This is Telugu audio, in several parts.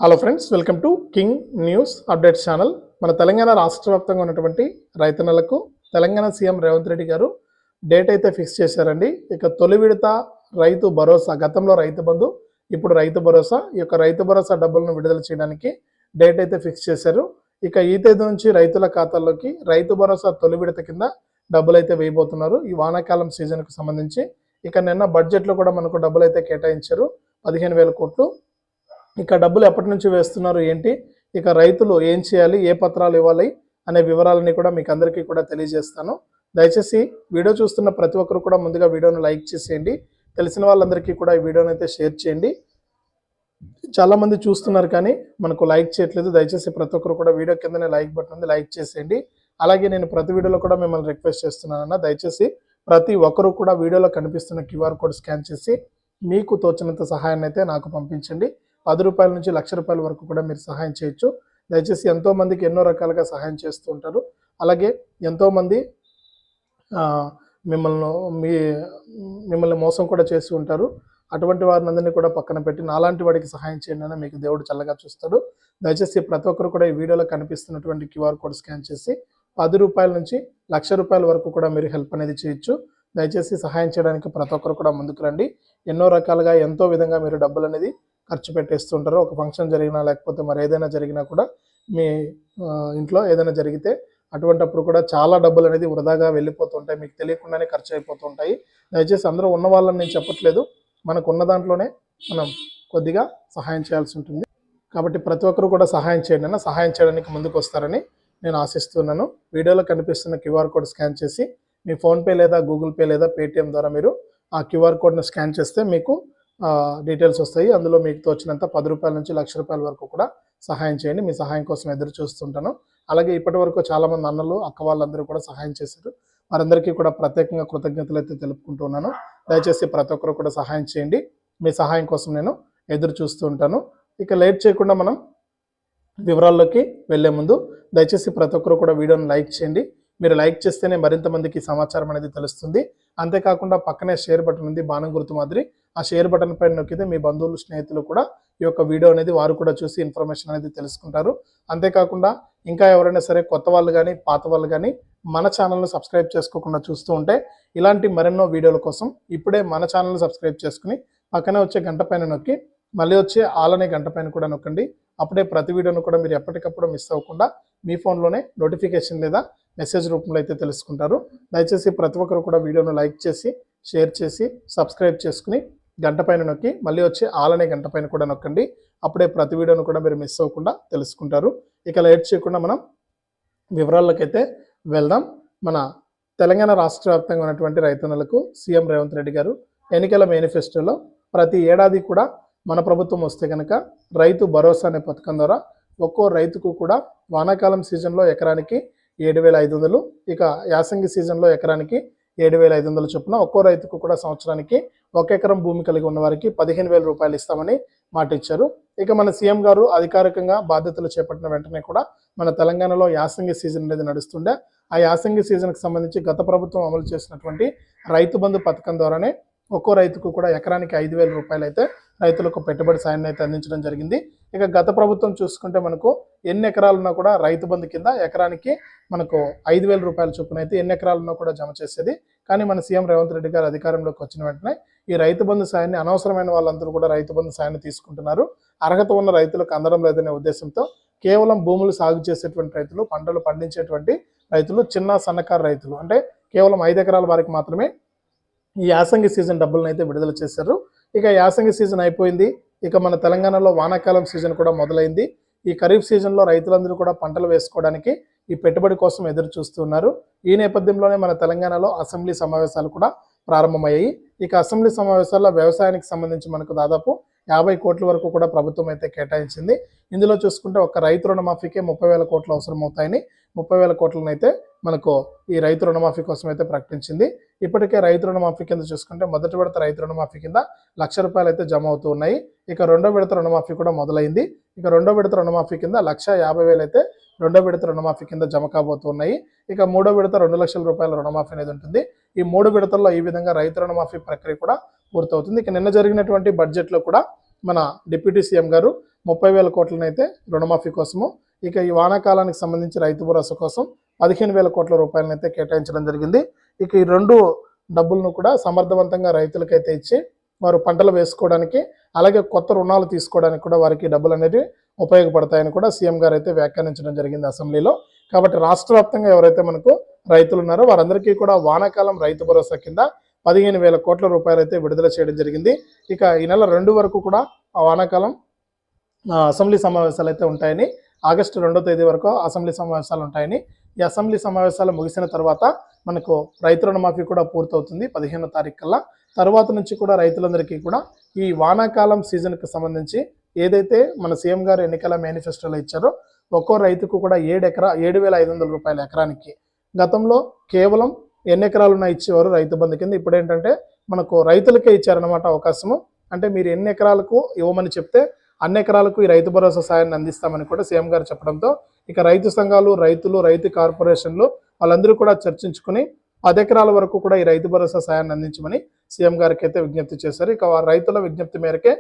Hello friends, welcome to king news updates channel. మన తెలంగాణ రాష్ట్ర వ్యాప్తంగా ఉన్నటువంటి రైతన్నలకు తెలంగాణ సీఎం రేవంత్ రెడ్డి గారు డేట్ అయితే ఫిక్స్ చేశారండి. ఇక తొలి విడత రైతు భరోసా, గతంలో రైతు బంధు, ఇప్పుడు రైతు భరోసా, ఈ యొక్క రైతు భరోసా డబ్బులను విడుదల చేయడానికి డేట్ అయితే ఫిక్స్ చేశారు. ఇక ఈ తేదీ నుంచి రైతుల ఖాతాల్లోకి రైతు భరోసా తొలి విడత కింద డబ్బులు అయితే వేయబోతున్నారు ఈ వానాకాలం సీజన్కు సంబంధించి. ఇక నిన్న బడ్జెట్లో కూడా మనకు డబ్బులు అయితే కేటాయించారు, 15,000 కోట్లు. ఇక డబ్బులు ఎప్పటి నుంచి వేస్తున్నారు ఏంటి, ఇక రైతులు ఏం చేయాలి, ఏ పత్రాలు ఇవ్వాలి అనే వివరాలని కూడా మీకు అందరికీ కూడా తెలియజేస్తాను. దయచేసి వీడియో చూస్తున్న ప్రతి ఒక్కరు కూడా ముందుగా వీడియోను లైక్ చేసేయండి, తెలిసిన వాళ్ళందరికీ కూడా ఈ వీడియోని అయితే షేర్ చేయండి. చాలామంది చూస్తున్నారు కానీ మనకు లైక్ చేయట్లేదు. దయచేసి ప్రతి ఒక్కరు కూడా వీడియో కిందనే లైక్ బటన్ ఉంది, లైక్ చేసేయండి. అలాగే నేను ప్రతి వీడియోలో కూడా మిమ్మల్ని రిక్వెస్ట్ చేస్తున్నానన్న, దయచేసి ప్రతి ఒక్కరు కూడా వీడియోలో కనిపిస్తున్న QR కోడ్ స్కాన్ చేసి మీకు తోచినంత సహాయాన్ని అయితే నాకు పంపించండి. 10 రూపాయల నుంచి ₹1,00,000 వరకు కూడా మీరు సహాయం చేయొచ్చు. దయచేసి ఎంతోమందికి ఎన్నో రకాలుగా సహాయం చేస్తూ ఉంటారు. అలాగే ఎంతోమంది మిమ్మల్ని మోసం కూడా చేస్తూ ఉంటారు. అటువంటి వారిని అందరినీ కూడా పక్కన పెట్టి నాలాంటి వాడికి సహాయం చేయండి అని మీకు దేవుడు చల్లగా చూస్తాడు. దయచేసి ప్రతి ఒక్కరు కూడా ఈ వీడియోలో కనిపిస్తున్నటువంటి QR కోడ్ స్కాన్ చేసి 10 రూపాయల నుంచి ₹1,00,000 వరకు కూడా మీరు హెల్ప్ అనేది చేయొచ్చు. దయచేసి సహాయం చేయడానికి ప్రతి ఒక్కరు కూడా ముందుకు రండి. ఎన్నో రకాలుగా ఎంతో విధంగా మీరు డబ్బులు అనేది ఖర్చు పెట్టేస్తుంటారు. ఒక ఫంక్షన్ జరిగినా లేకపోతే మరి ఏదైనా జరిగినా కూడా మీ ఇంట్లో ఏదైనా జరిగితే అటువంటప్పుడు కూడా చాలా డబ్బులు అనేది వృధాగా వెళ్ళిపోతుంటాయి, మీకు తెలియకుండానే ఖర్చు అయిపోతుంటాయి. దయచేసి అందరూ ఉన్న వాళ్ళని నేను చెప్పట్లేదు, మనకు ఉన్న దాంట్లోనే మనం కొద్దిగా సహాయం చేయాల్సి ఉంటుంది. కాబట్టి ప్రతి ఒక్కరు కూడా సహాయం చేయండి అన్న, సహాయం చేయడానికి ముందుకు వస్తారని నేను ఆశిస్తున్నాను. వీడియోలో కనిపిస్తున్న QR కోడ్ స్కాన్ చేసి మీ ఫోన్పే లేదా గూగుల్ పే లేదా పేటిఎం ద్వారా మీరు ఆ QR కోడ్ను స్కాన్ చేస్తే మీకు డీటెయిల్స్ వస్తాయి. అందులో మీకు తోచినంత 10 రూపాయల నుంచి ₹1,00,000 వరకు కూడా సహాయం చేయండి. మీ సహాయం కోసం ఎదురు చూస్తుంటాను. అలాగే ఇప్పటి వరకు చాలామంది అన్నలు అక్క వాళ్ళందరూ కూడా సహాయం చేశారు. వారందరికీ కూడా ప్రత్యేకంగా కృతజ్ఞతలు అయితే తెలుపుకుంటున్నాను. దయచేసి ప్రతి ఒక్కరు కూడా సహాయం చేయండి. మీ సహాయం కోసం నేను ఎదురు చూస్తూ ఉంటాను. ఇక లేట్ చేయకుండా మనం వివరాల్లోకి వెళ్లే ముందు దయచేసి ప్రతి ఒక్కరు కూడా వీడియోని లైక్ చేయండి. మీరు లైక్ చేస్తేనే మరింత మందికి సమాచారం అనేది తెలుస్తుంది. అంతేకాకుండా పక్కనే షేర్ బటన్ ఉంది, బాణం గుర్తు మాదిరి. ఆ షేర్ బటన్ పైన నొక్కితే మీ బంధువులు స్నేహితులు కూడా ఈ యొక్క వీడియో అనేది వారు కూడా చూసి ఇన్ఫర్మేషన్ అనేది తెలుసుకుంటారు. అంతేకాకుండా ఇంకా ఎవరైనా సరే కొత్త వాళ్ళు కానీ పాత వాళ్ళు కానీ మన ఛానల్ను సబ్స్క్రైబ్ చేసుకోకుండా చూస్తూ ఉంటే ఇలాంటి మరెన్నో వీడియోల కోసం ఇప్పుడే మన ఛానల్ని సబ్స్క్రైబ్ చేసుకుని పక్కనే వచ్చే గంట పైన నొక్కి మళ్ళీ వచ్చే ఆల్ అనే గంట పైన కూడా నొక్కండి. అప్పుడే ప్రతి వీడియోను కూడా మీరు ఎప్పటికప్పుడు మిస్ అవ్వకుండా మీ ఫోన్లోనే నోటిఫికేషన్ లేదా మెసేజ్ రూపంలో అయితే తెలుసుకుంటారు. దయచేసి ప్రతి ఒక్కరు కూడా వీడియోను లైక్ చేసి షేర్ చేసి సబ్స్క్రైబ్ చేసుకుని గంట పైన నొక్కి మళ్ళీ వచ్చే ఆల్ అనే గంట పైన కూడా నొక్కండి. అప్పుడే ప్రతి వీడియోను కూడా మీరు మిస్ అవ్వకుండా తెలుసుకుంటారు. ఇక లేట్ చేయకుండా మనం వివరాల్లోకైతే వెళ్దాం. మన తెలంగాణ రాష్ట్ర వ్యాప్తంగా ఉన్నటువంటి రైతన్నలకు సీఎం రేవంత్ రెడ్డి గారు ఎన్నికల మేనిఫెస్టోలో ప్రతి ఏడాది కూడా మన ప్రభుత్వం వస్తే కనుక రైతు భరోసా అనే పథకం ద్వారా ఒక్కో రైతుకు కూడా వానాకాలం సీజన్లో ఎకరానికి 7,500, ఇక యాసంగి సీజన్లో ఎకరానికి 7,500 చొప్పున ఒక్కో రైతుకు కూడా సంవత్సరానికి 1 ఎకరం భూమి కలిగి ఉన్న వారికి 15,000 రూపాయలు ఇస్తామని మాట ఇచ్చారు. ఇక మన సీఎం గారు అధికారికంగా బాధ్యతలు చేపట్టిన వెంటనే కూడా మన తెలంగాణలో యాసంగి సీజన్ అనేది నడుస్తుండే. ఆ యాసంగి సీజన్కి సంబంధించి గత ప్రభుత్వం అమలు చేసినటువంటి రైతు బంధు పథకం ద్వారానే ఒక్కో రైతుకు కూడా ఎకరానికి 5,000 రూపాయలు అయితే రైతులకు పెట్టుబడి సాయాన్ని అయితే అందించడం జరిగింది. ఇక గత ప్రభుత్వం చూసుకుంటే మనకు ఎన్ని ఎకరాలున్నా కూడా రైతు బంధు కింద ఎకరానికి మనకు 5,000 రూపాయల చొప్పున అయితే ఎన్ని ఎకరాలున్నా కూడా జమ చేసేది. కానీ మన సీఎం రేవంత్ రెడ్డి గారు అధికారంలోకి వచ్చిన వెంటనే ఈ రైతు బంధు సాయాన్ని అనవసరమైన వాళ్ళందరూ కూడా రైతు బంధు సాయాన్ని తీసుకుంటున్నారు. అర్హత ఉన్న రైతులకు అందడం లేదనే ఉద్దేశంతో కేవలం భూములు సాగు చేసేటువంటి రైతులు, పంటలు పండించేటువంటి రైతులు, చిన్న సన్నకారు రైతులు అంటే కేవలం 5 ఎకరాల వారికి మాత్రమే ఈ యాసంగి సీజన్ డబ్బులను అయితే విడుదల చేశారు. ఇక యాసంగి సీజన్ అయిపోయింది. ఇక మన తెలంగాణలో వానాకాలం సీజన్ కూడా మొదలైంది. ఈ ఖరీఫ్ సీజన్లో రైతులందరూ కూడా పంటలు వేసుకోవడానికి ఈ పెట్టుబడి కోసం ఎదురు చూస్తున్నారు. ఈ నేపథ్యంలోనే మన తెలంగాణలో అసెంబ్లీ సమావేశాలు కూడా ప్రారంభమయ్యాయి. ఇక అసెంబ్లీ సమావేశాల్లో వ్యవసాయానికి సంబంధించి మనకు దాదాపు 50 కోట్ల వరకు కూడా ప్రభుత్వం అయితే కేటాయించింది. ఇందులో చూసుకుంటే ఒక రైతు రుణమాఫీకే 30,000 కోట్లు అవసరం అవుతాయని 30,000 కోట్లను అయితే మనకు ఈ రైతు రుణమాఫీ కోసం అయితే ప్రకటించింది. ఇప్పటికే రైతు రుణమాఫీ కింద చూసుకుంటే మొదటి విడత రైతు రుణమాఫీ కింద ₹1,00,000 అయితే జమ అవుతూ ఉన్నాయి. ఇక రెండో విడత రుణమాఫీ కూడా మొదలైంది. ఇక రెండో విడత రుణమాఫీ కింద 1,50,000 అయితే రెండో విడత రుణమాఫీ కింద జమ కాబోతున్నాయి. ఇక మూడో విడత ₹2,00,000 రుణమాఫీ అనేది ఉంటుంది. ఈ 3 విడతల్లో ఈ విధంగా రైతు రుణమాఫీ ప్రక్రియ కూడా పూర్తవుతుంది. ఇక నిన్న జరిగినటువంటి బడ్జెట్లో కూడా మన డిప్యూటీ సీఎం గారు 30,000 కోట్లనైతే రుణమాఫీ కోసము, ఇక ఈ వానాకాలానికి సంబంధించి రైతు భరోసా కోసం 15,000 కోట్ల రూపాయలనైతే కేటాయించడం జరిగింది. ఇక ఈ 2 డబ్బులను కూడా సమర్థవంతంగా రైతులకైతే ఇచ్చి వారు పంటలు వేసుకోవడానికి అలాగే కొత్త రుణాలు తీసుకోవడానికి కూడా వారికి డబ్బులు అనేది ఉపయోగపడతాయని కూడా సీఎం గారు అయితే వ్యాఖ్యానించడం జరిగింది అసెంబ్లీలో. కాబట్టి రాష్ట్ర వ్యాప్తంగా ఎవరైతే మనకు రైతులు ఉన్నారో వారందరికీ కూడా వానాకాలం రైతు భరోసా కింద 15,000 కోట్ల రూపాయలు అయితే విడుదల చేయడం జరిగింది. ఇక ఈ నెల 2 వరకు కూడా ఆ వానాకాలం అసెంబ్లీ సమావేశాలు అయితే ఉంటాయని, ఆగస్టు 2వ తేదీ వరకు అసెంబ్లీ సమావేశాలు ఉంటాయని, ఈ అసెంబ్లీ సమావేశాలు ముగిసిన తర్వాత మనకు రైతు రుణమాఫీ కూడా పూర్తవుతుంది 15వ తారీఖు కల్లా. తర్వాత నుంచి కూడా రైతులందరికీ కూడా ఈ వానాకాలం సీజన్కి సంబంధించి ఏదైతే మన సీఎం గారు ఎన్నికల మేనిఫెస్టోలో ఇచ్చారో ఒక్కో రైతుకు కూడా 7,500 రూపాయల ఎకరానికి. గతంలో కేవలం ఎన్ని ఎకరాలున్నా ఇచ్చేవారు రైతు బంధు కింద. ఇప్పుడు ఏంటంటే మనకు రైతులకే ఇచ్చారనమాట అవకాశము. అంటే మీరు ఎన్ని ఎకరాలకు ఇవ్వమని చెప్తే అన్ని ఎకరాలకు ఈ రైతు భరోసా సాయాన్ని అందిస్తామని కూడా సీఎం గారు చెప్పడంతో ఇక రైతు సంఘాలు, రైతులు, రైతు కార్పొరేషన్లు వాళ్ళందరూ కూడా చర్చించుకుని 10 ఎకరాల వరకు కూడా ఈ రైతు భరోసా సాయాన్ని అందించమని సీఎం గారికి అయితే విజ్ఞప్తి చేశారు. ఇక రైతుల విజ్ఞప్తి మేరకే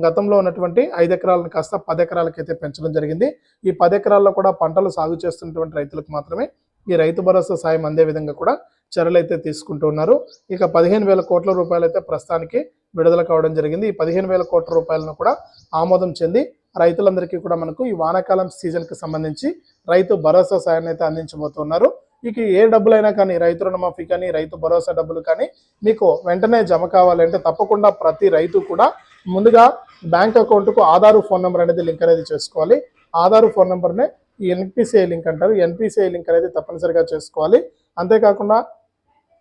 గతంలో ఉన్నటువంటి 5 ఎకరాలను కాస్త 10 ఎకరాలకైతే పెంచడం జరిగింది. ఈ 10 ఎకరాల్లో కూడా పంటలు సాగు చేస్తున్నటువంటి రైతులకు మాత్రమే ఈ రైతు భరోసా సాయం అందే విధంగా కూడా చర్యలు అయితే తీసుకుంటూ ఉన్నారు. ఇక 15,000 కోట్ల రూపాయలు అయితే ప్రస్తుతానికి విడుదల కావడం జరిగింది. ఈ 15,000 కోట్ల రూపాయలను కూడా ఆమోదం చెంది రైతులందరికీ కూడా మనకు ఈ వానాకాలం సీజన్కి సంబంధించి రైతు భరోసా సాయాన్ని అయితే అందించబోతున్నారు. ఇక ఏ డబ్బులైనా కానీ రైతు రుణమాఫీ కానీ రైతు భరోసా డబ్బులు కానీ మీకు వెంటనే జమ కావాలంటే తప్పకుండా ప్రతి రైతు కూడా ముందుగా బ్యాంక్ అకౌంట్కు ఆధార్ ఫోన్ నెంబర్ అనేది లింక్ అనేది చేసుకోవాలి. ఆధార్ ఫోన్ నెంబర్నే ఈ ఎన్పిసిఐ లింక్ అంటారు. ఎన్పిసిఐ లింక్ అనేది తప్పనిసరిగా చేసుకోవాలి. అంతేకాకుండా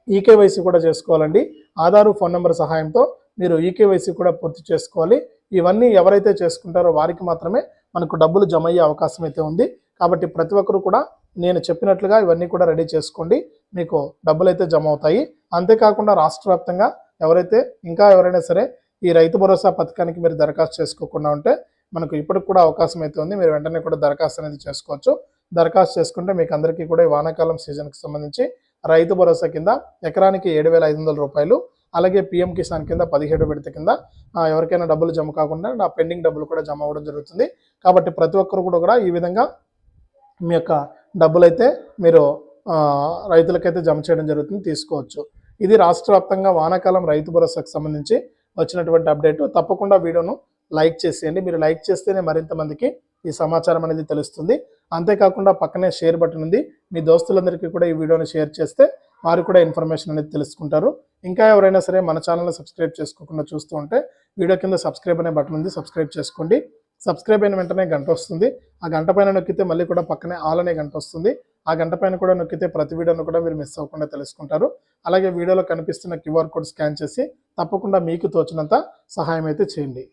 ఈకేవైసీ కూడా చేసుకోవాలండి. ఆధార్ ఫోన్ నెంబర్ సహాయంతో మీరు ఈకేవైసీ కూడా పూర్తి చేసుకోవాలి. ఇవన్నీ ఎవరైతే చేసుకుంటారో వారికి మాత్రమే మనకు డబ్బులు జమ అయ్యే అవకాశం అయితే ఉంది. కాబట్టి ప్రతి ఒక్కరు కూడా నేను చెప్పినట్లుగా ఇవన్నీ కూడా రెడీ చేసుకోండి, మీకు డబ్బులు అయితే జమ అవుతాయి. అంతేకాకుండా రాష్ట్ర వ్యాప్తంగా ఎవరైనా సరే ఈ రైతు భరోసా పథకానికి మీరు దరఖాస్తు చేసుకోకుండా ఉంటే మనకు ఇప్పటికి కూడా అవకాశం అయితే ఉంది. మీరు వెంటనే కూడా దరఖాస్తు అనేది చేసుకోవచ్చు. దరఖాస్తు చేసుకుంటే మీకు అందరికీ కూడా ఈ వానాకాలం సీజన్కి సంబంధించి రైతు భరోసా కింద ఎకరానికి 7,500 రూపాయలు, అలాగే పిఎం కిసాన్ కింద 17 విడత కింద ఎవరికైనా డబ్బులు జమ కాకుండా నా పెండింగ్ డబ్బులు కూడా జమ అవ్వడం జరుగుతుంది. కాబట్టి ప్రతి ఒక్కరు కూడా ఈ విధంగా మీ యొక్క డబ్బులు అయితే మీరు రైతులకైతే జమ చేయడం జరుగుతుంది, తీసుకోవచ్చు. ఇది రాష్ట్ర వ్యాప్తంగా వానాకాలం రైతు భరోసాకు సంబంధించి వచ్చినటువంటి అప్డేట్. తప్పకుండా వీడియోను లైక్ చేసేయండి. మీరు లైక్ చేస్తేనే మరింత మందికి ఈ సమాచారం అనేది తెలుస్తుంది. అంతేకాకుండా పక్కనే షేర్ బటన్ ఉంది. మీ దోస్తులందరికీ కూడా ఈ వీడియోని షేర్ చేస్తే వారు కూడా ఇన్ఫర్మేషన్ అనేది తెలుసుకుంటారు. ఇంకా ఎవరైనా సరే మన ఛానల్ని సబ్స్క్రైబ్ చేసుకోకుండా చూస్తూ ఉంటే వీడియో కింద సబ్స్క్రైబ్ అనే బటన్ ఉంది, సబ్స్క్రైబ్ చేసుకోండి. సబ్స్క్రైబ్ అయిన వెంటనే గంట వస్తుంది. ఆ గంట పైన నొక్కితే మళ్ళీ కూడా పక్కనే ఆల్ అనే గంట వస్తుంది. ఆ గంట పైన కూడా నొక్కితే ప్రతి వీడియోను కూడా మీరు మిస్ అవ్వకుండా తెలుసుకుంటారు. అలాగే వీడియోలో కనిపిస్తున్న QR కోడ్ స్కాన్ చేసి తప్పకుండా మీకు తోచినంత సహాయం అయితే చేయండి.